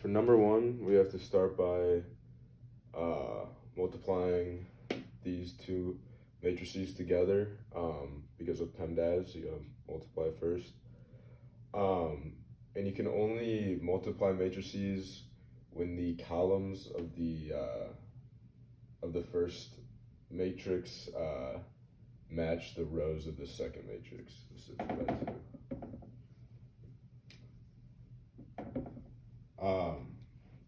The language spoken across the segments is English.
for number one, we have to start by multiplying these two matrices together. Because of PEMDAS, you gotta multiply first. And you can only multiply matrices when the columns of the first matrix match the rows of the second matrix. This is 2 by 2.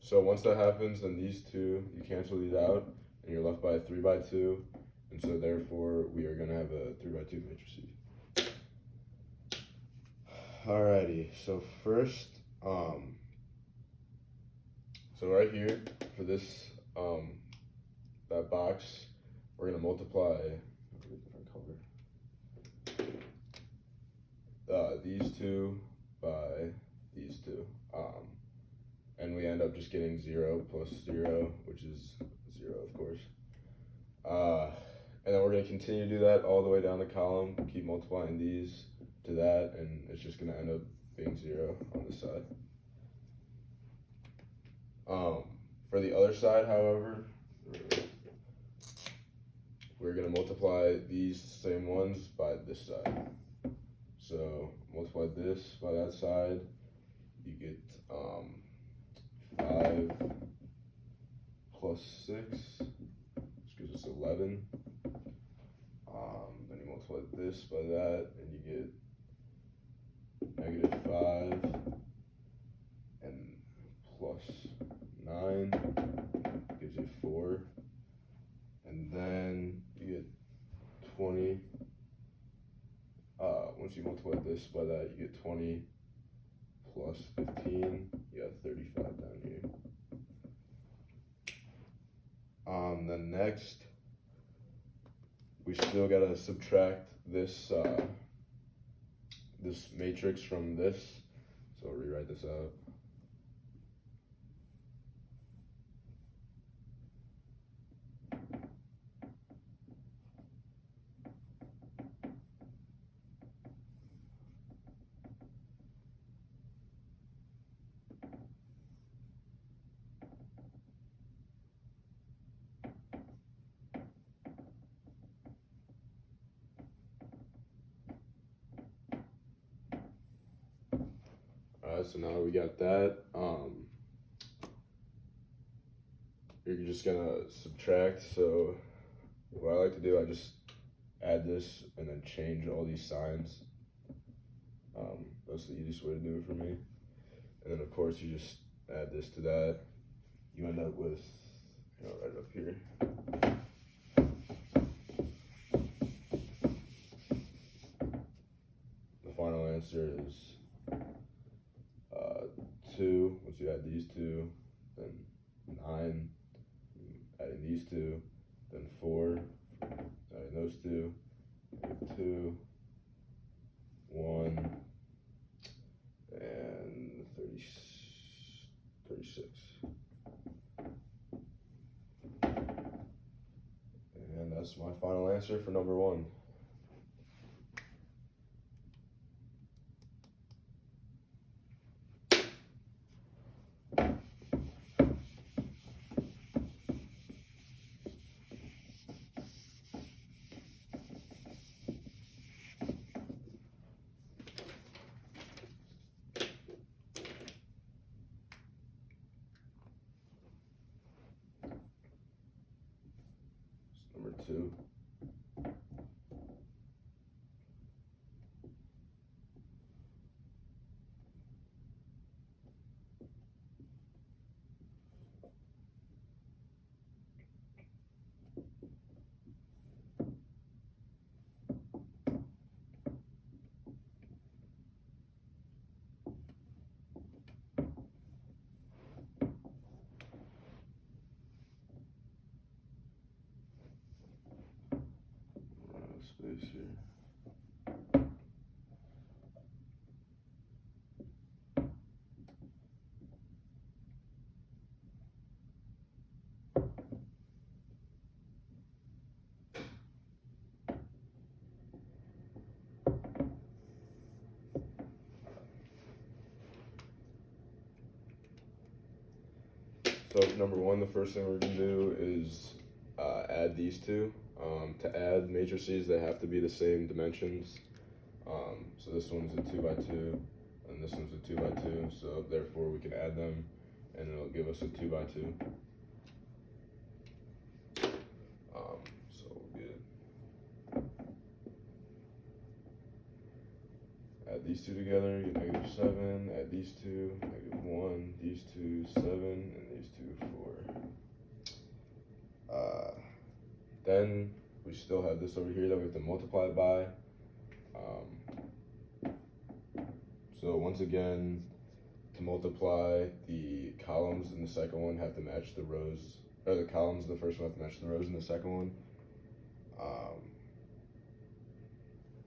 So once that happens, then these two, you cancel these out, and you're left by a 3 by 2, and so therefore we are gonna have a 3 by 2 matrices. Alrighty, so first, so right here for this, that box, we're gonna multiply these two by these two. And we end up just getting 0 plus 0, which is 0, of course. And then we're going to continue to do that all the way down the column, keep multiplying these to that, and it's just going to end up being 0 on this side. For the other side, however, we're going to multiply these same ones by this side. So multiply this by that side, you get 5 plus 6, which gives us 11. Then you multiply this by that, and you get -5 and plus 9 gives you 4. And then you get 20. Once you multiply this by that, you get 20 plus 15, you got 35 down here. Then next, we still gotta subtract this this matrix from this. So I'll rewrite this out. So now we got that. You're just gonna subtract. So what I like to do, I just add this and then change all these signs. That's the easiest way to do it for me. And then of course you just add this to that. You end up with, right up here. The final answer is 2. Once you add these two, then 9. Adding these two, then 4. Adding those two, 2, 1, and 36. And that's my final answer for number 1. Number 2. Space here. So for number one, the first thing we're gonna do is add these two. To add matrices, they have to be the same dimensions. So this one's a 2 by 2, and this one's a 2 by 2. So therefore, we can add them, and it'll give us a 2 by 2. So we'll get add these two together, get -7. Add these two, -1. These two, 7, and these two, 4. Then we still have this over here that we have to multiply by. So once again, to multiply, the columns in the second one have to match the rows, or the columns in the first one have to match the rows in the second one.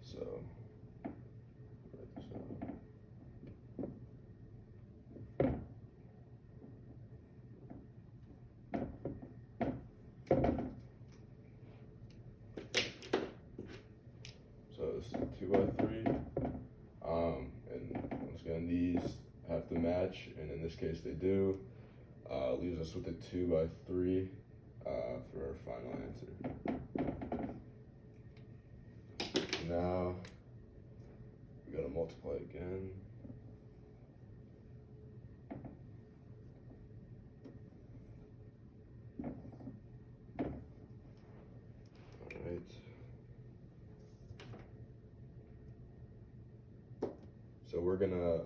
So write this out. So this is a 2 by 3. And once again, these have to match, and in this case they do. Leaves us with a 2 by 3 for our final answer. Now we gotta multiply again. Alright. So we're gonna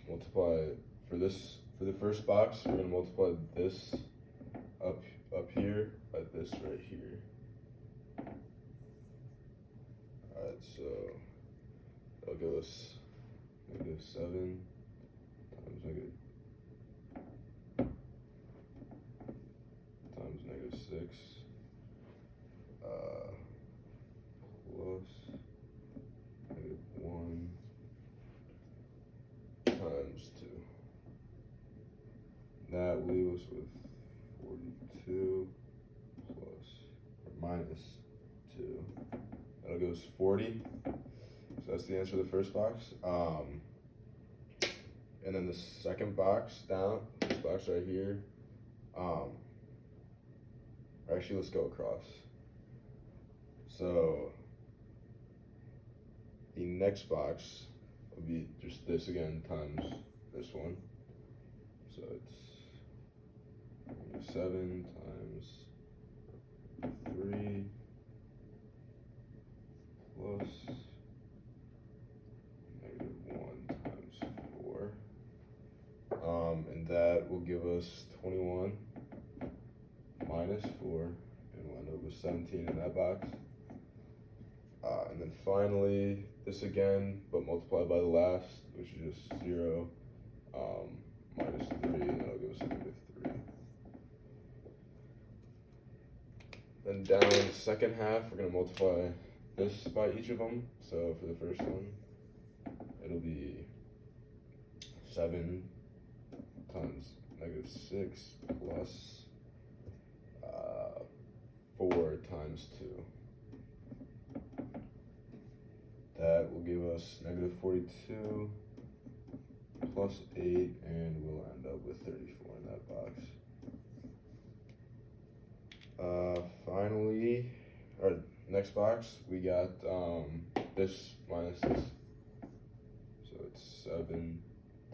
multiply for the first box, we're gonna multiply this up here by this right here. Alright, so that'll give us -7 times -6 plus -1 times 2. That will leave us with 42 plus or minus 2. That'll give us 40. So that's the answer to the first box. And then the second box down, this box right here. Actually, let's go across. So the next box will be just this again times this one. So it's 7 times 3 plus -1 times 4. And that will give us 21 minus 4, and we'll end up with 17 in that box. And then finally, this again, but multiplied by the last, which is just 0, minus 3, and that'll give us a -3. Then down in the second half, we're going to multiply this by each of them. So for the first one, it'll be 7 times -6 plus 4 times 2. That will give us -42 plus 8, and we'll end up with 34 in that box. Finally, our next box, we got this minus this. So it's 7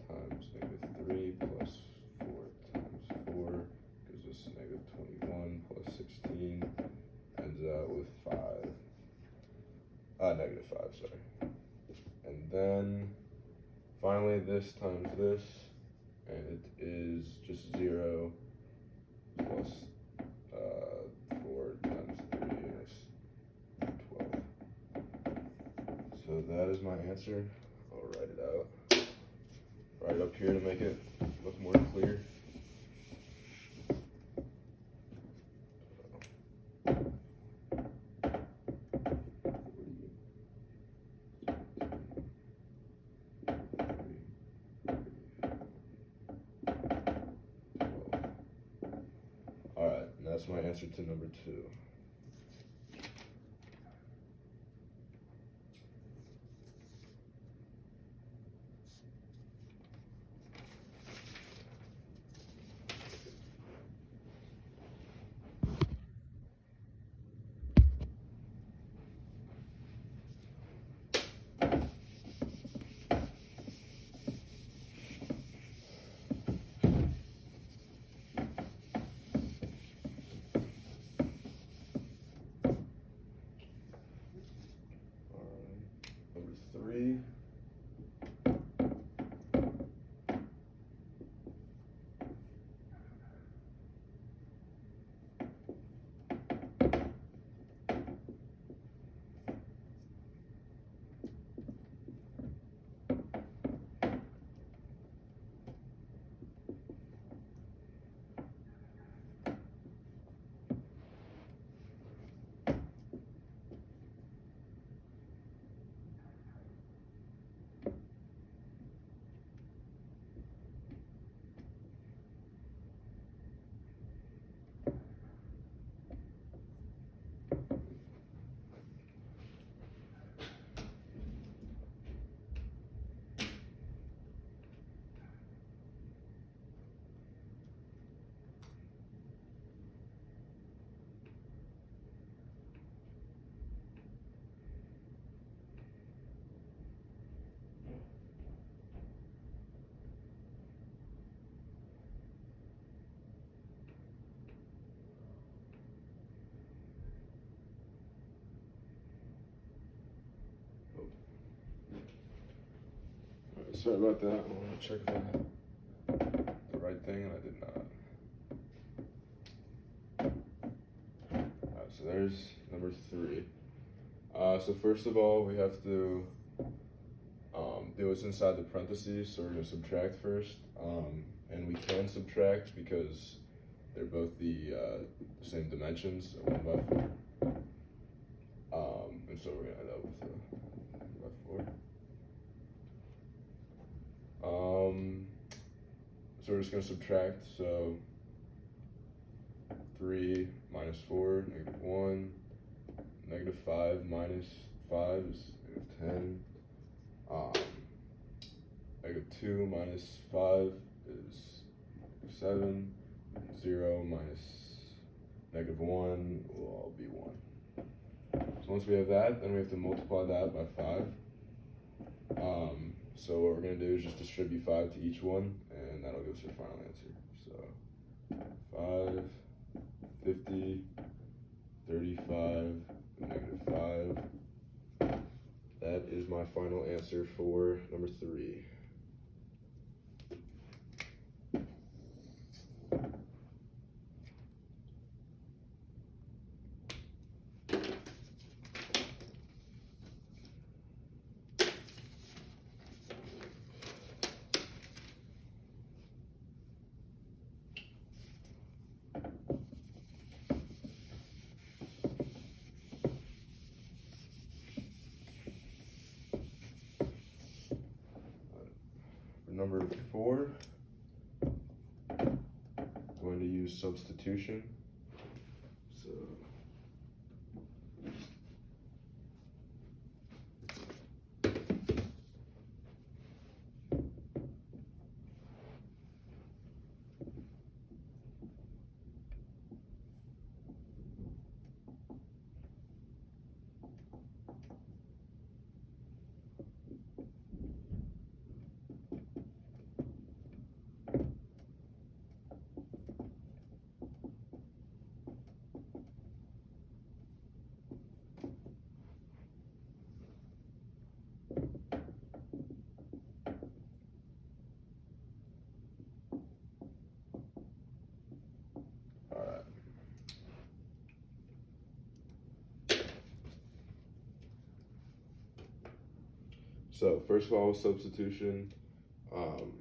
times -3 plus 4 times 4 gives us -21 plus 16, ends out with 5. -5, sorry. And then finally this times this, and it is just 0 plus 4 times 3, and it's 12. So that is my answer. I'll write it out. Write it up here to make it look more clear. Alright, and that's my answer to number 2. sorry about that. I want to check if I did the right thing, and I did not. Alright, so there's number 3. So first of all, we have to do what's inside the parentheses, so we're going to subtract first. And we can subtract because they're both the same dimensions, 1 by 4. And so we're going to end up with a 1 by 4. So we're just going to subtract, so 3 minus 4, -1. -5 minus 5 is -10. -2 minus 5 is -7. 0 minus -1 will all be 1. So once we have that, then we have to multiply that by 5. So what we're going to do is just distribute 5 to each one, and that'll give us our final answer. So 5, 50, 35, -5. That is my final answer for number 3. Number 4, I'm going to use substitution. So So first of all, substitution. I'm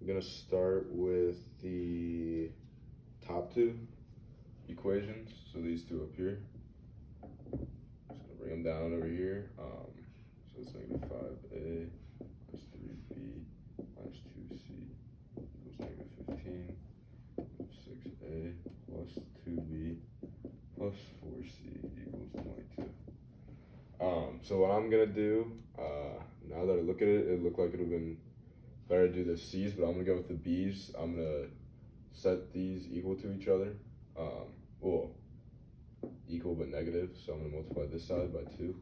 gonna start with the top 2 equations. So these 2 up here. Just gonna bring them down over here. So it's -5a plus 3b minus 2c equals -15. 6a plus 2b plus 4c equals 22. So what I'm gonna do, now that I look at it, it looked like it would have been better to do the C's, but I'm gonna go with the B's. I'm gonna set these equal to each other. Well, equal but negative, so I'm gonna multiply this side by 2,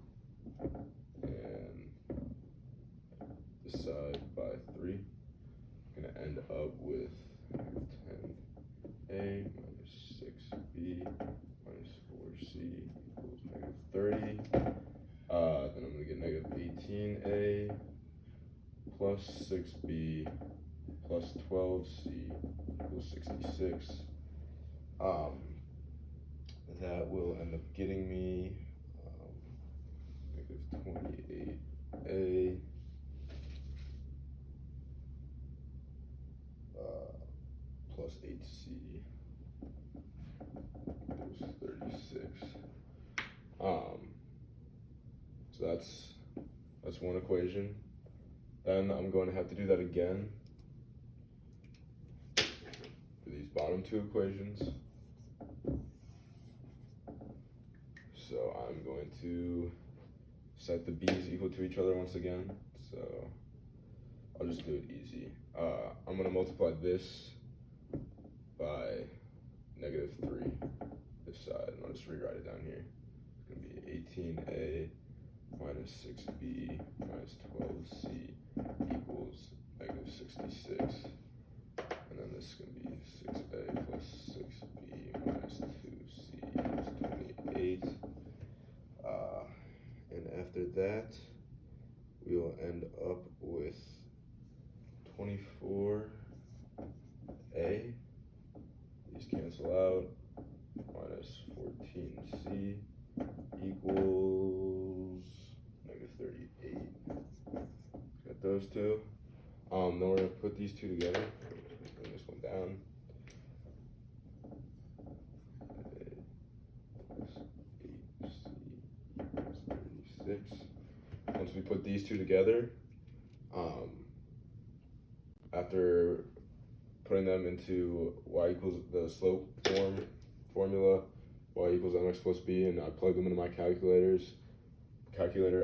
and this side by 3. I'm gonna end up with 10a minus 6b minus 4c equals -30. Then I'm going to get -18a plus 6b plus 12c equals 66. That will end up getting me -28a plus 8c equals 36. So that's one equation. Then I'm going to have to do that again for these bottom 2 equations. So I'm going to set the b's equal to each other once again. So I'll just do it easy. I'm going to multiply this by -3 this side, and I'll just rewrite it down here. It's going to be 18a minus 6b minus 12c equals -66. And then this is going to be 6a plus 6b minus 2c equals 28. And after that, we we will end up with 24a. These cancel out. Minus 14c equals -38. Got those two. Then we're gonna put these two together. Bring this one down. Plus 8c equals 36. Once we put these two together, after putting them into y equals the slope formula, y equals mx plus b, and I plugged them into my calculator,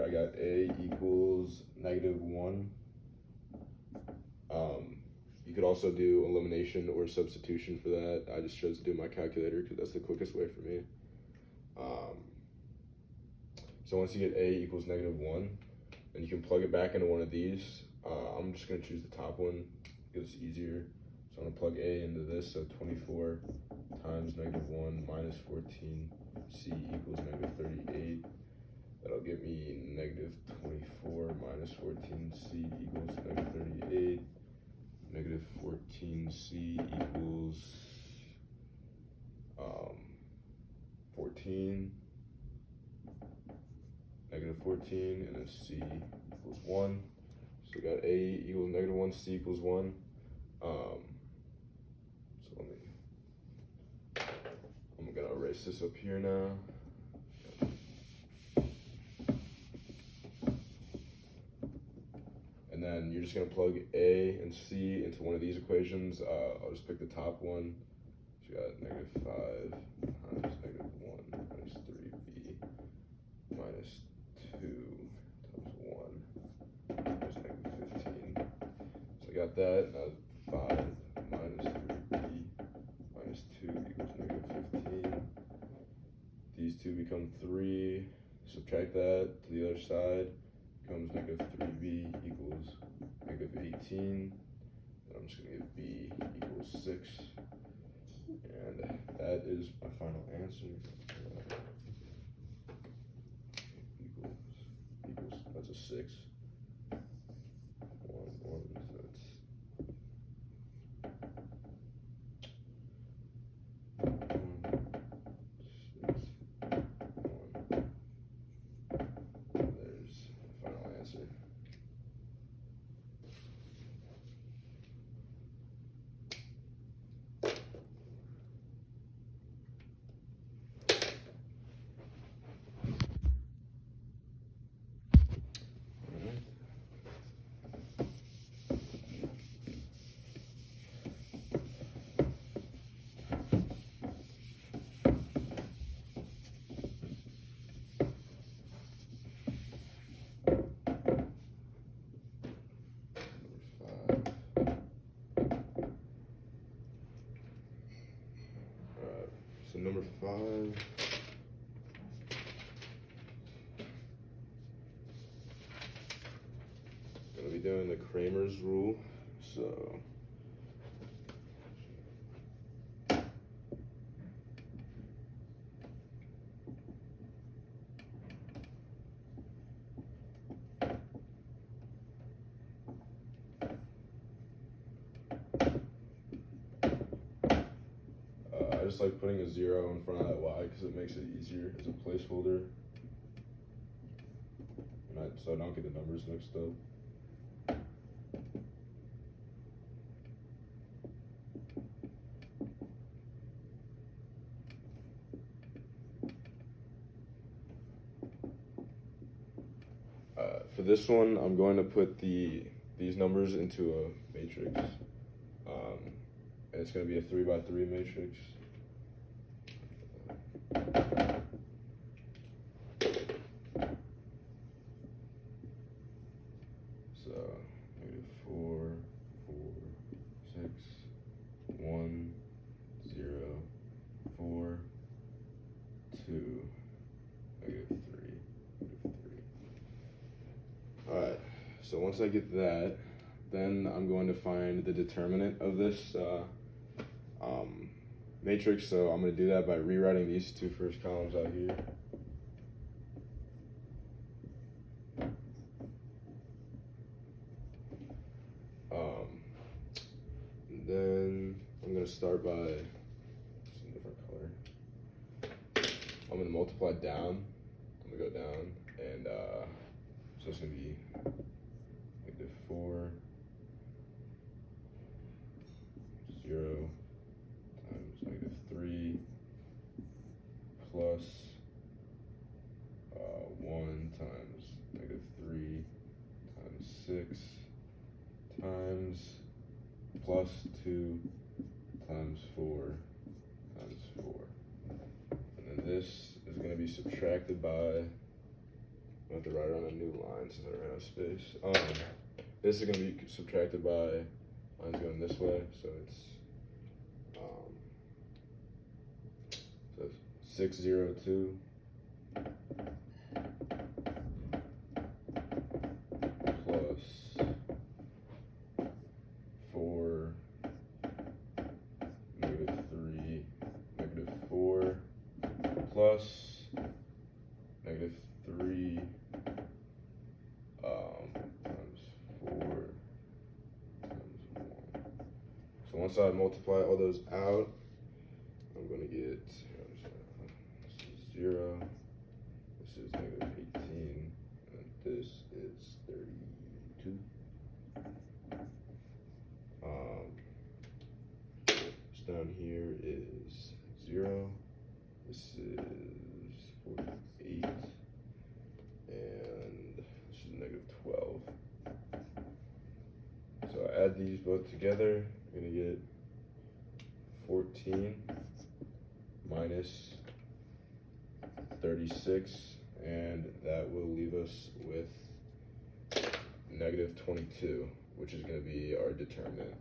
I got a equals -1. You could also do elimination or substitution for that. I just chose to do my calculator because that's the quickest way for me. So once you get a equals -1, then you can plug it back into one of these. I'm just going to choose the top one because it's easier. So I'm going to plug a into this, so 24 times -1 minus 14c equals -38. That'll give me -24 minus 14c equals -38. -14c equals 14. -14, and then c equals 1. So we got a equals -1, c equals 1. So I'm gonna erase this up here now. And then you're just gonna plug a and c into one of these equations. I'll just pick the top one. So you got -5 times -1 minus 3b minus 2 times 1 is -15. So I got that. Now 5 minus 3b minus 2 equals -15. These two become 3. Subtract that to the other side. Becomes -3b equals -18. And I'm just going to get b equals 6. And that is my final answer. Equals, that's a 6. 1, 1, so that's 1, 6, 1. There's the final answer. So number 5. Gonna be doing the Cramer's rule. So I just like putting a 0 in front of that y because it makes it easier as a placeholder. So I don't get the numbers mixed up. For this one, I'm going to put these numbers into a matrix. And it's going to be a 3x3 matrix. So -4, 4, 6, 1, 0, 4, 2, -3, -3. Alright, so once I get that, then I'm going to find the determinant of this matrix. So I'm going to do that by rewriting these two first columns out here. start by some different color. I'm gonna multiply down. I'm gonna go down, and so it's gonna be -4 0 times -3 plus 1 times -3 times 6 times plus 2 times 4 times 4. And then this is going to be subtracted by, I have to write it on a new line since I ran out of space. This is going to be subtracted by, mine's going this way, so it's 602 plus 4 -3 -4 plus -3 times 4 times 1. So once I multiply all those out, I'm going to get 0, this is -18, and this is 32. This down here is 0, this is 48, and this is -12. So I add these both together, I'm going to get 14 minus 36, and that will leave us with -22, which is going to be our determinant.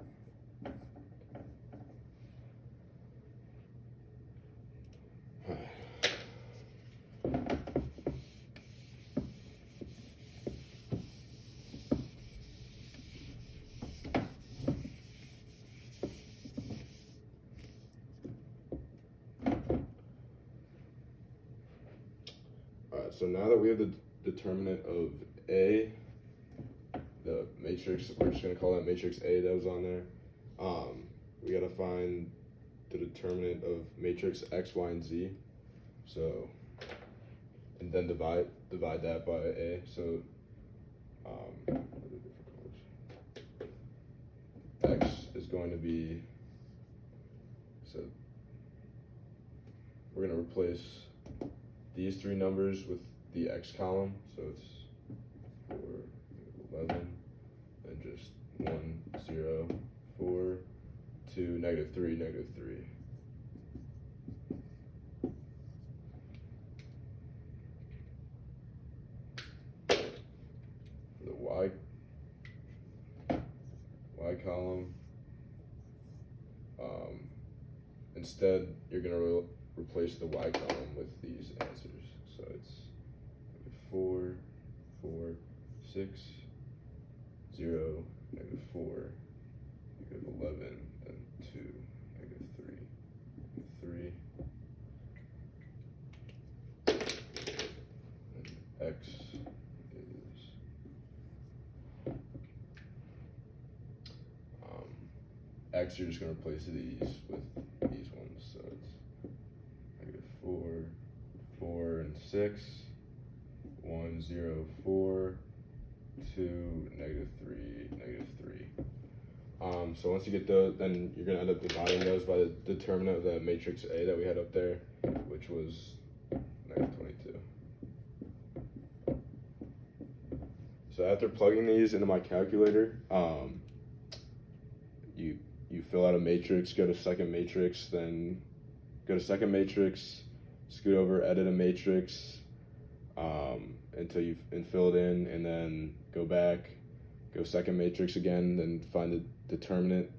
So now that we have the determinant of A, the matrix, we're just going to call that matrix A that was on there. We got to find the determinant of matrix X, Y, and Z. So, and then divide that by A. So, X is going to be, so we're going to replace these three numbers with the X column, so it's 4, 11, and just 1, 0, 4, 2, -3, -3. The Y column, instead you're gonna replace the Y column with these answers. So it's 4, 4, 6, 0, -4, -11, and 2, -3, -3. And X is X, you're just gonna replace these with these ones. So it's -4, 4, and 6, 1, 0, 4, 2, -3, -3. So once you get those, then you're gonna end up dividing those by the determinant of the matrix A that we had up there, which was -22. So after plugging these into my calculator, you fill out a matrix, go to second matrix, then go to second matrix, scoot over, edit a matrix until you fill it in, and then go back, go second matrix again, then find the determinant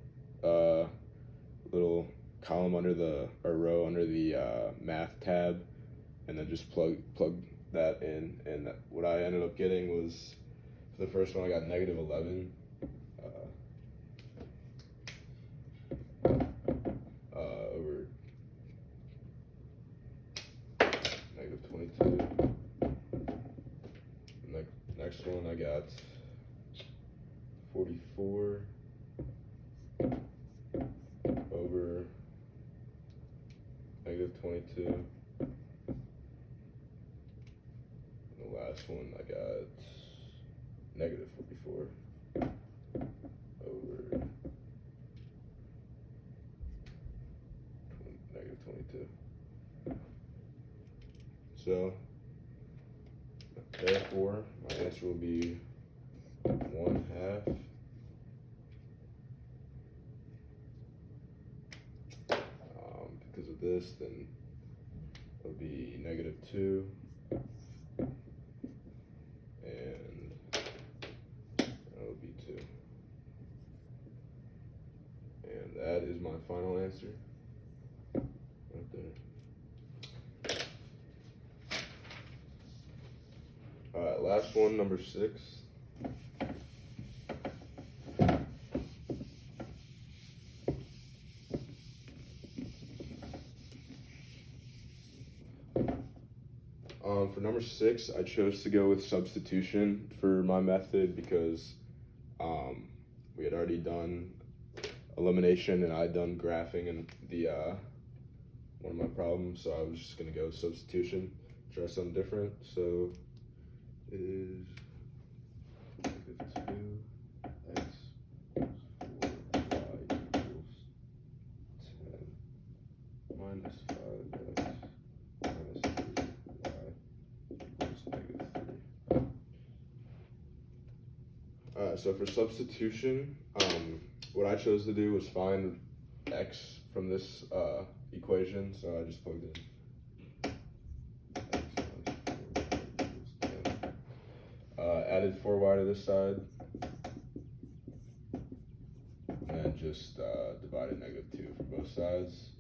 little column under the, or row under the math tab, and then just plug that in. And what I ended up getting was, for the first one, I got -11. Over -22. Next one I got 44 over 22. The last one I got negative 44 over negative 22. So, therefore, my answer will be 1/2 because of this, then it'll be negative 2, and that'll be 2. And that is my final answer right there. Alright, last one, number 6. For number 6, I chose to go with substitution for my method because we had already done elimination and I'd done graphing in the one of my problems, so I was just gonna go substitution, try something different. So it is negative 2x plus 4y equals 10 minus 5x minus 3y equals negative 3. So for substitution, what I chose to do was find x from this equation, so I just plugged in x minus 4y equals 10. Added 4y to this side, and then just divided negative 2 for both sides.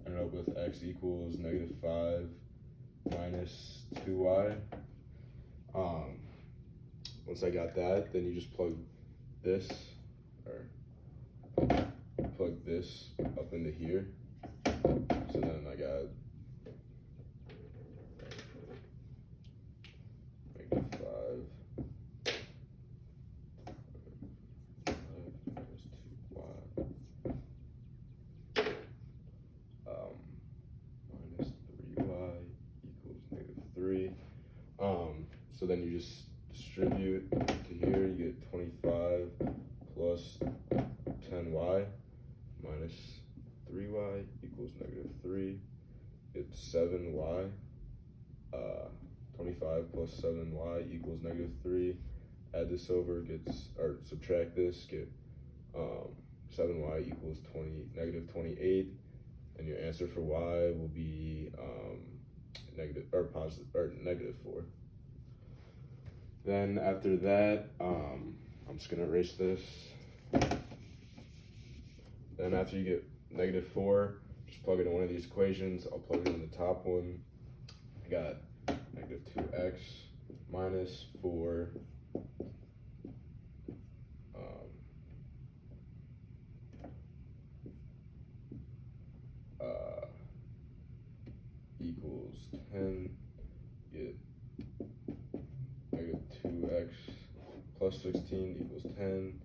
Ended up with x equals negative 5 minus 2y. Once I got that, then you just plug this, or plug this up into here. So then I got negative 5 minus 2y minus 3y equals negative 3. So then you just distribute to here, you get 25 plus 10y minus 3y equals negative 3. It's 7y. 25 plus 7y equals negative 3. Add this over, or subtract this, get 7y equals negative 28. And your answer for y will be negative 4. Then after that, I'm just gonna erase this. Then after you get negative 4, just plug it in one of these equations. I'll plug it in the top one. I got negative 2x minus 4 equals 10. Get negative 2x plus 16 equals 10.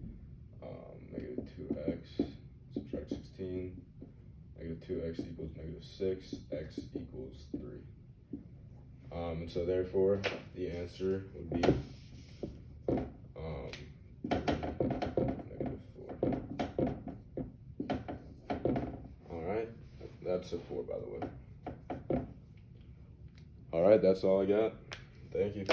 Negative 2x, subtract 16. Negative 2x equals negative 6. X equals 3. And so therefore, the answer would be negative 4. Alright, that's a 4, by the way. Alright, that's all I got. Thank you.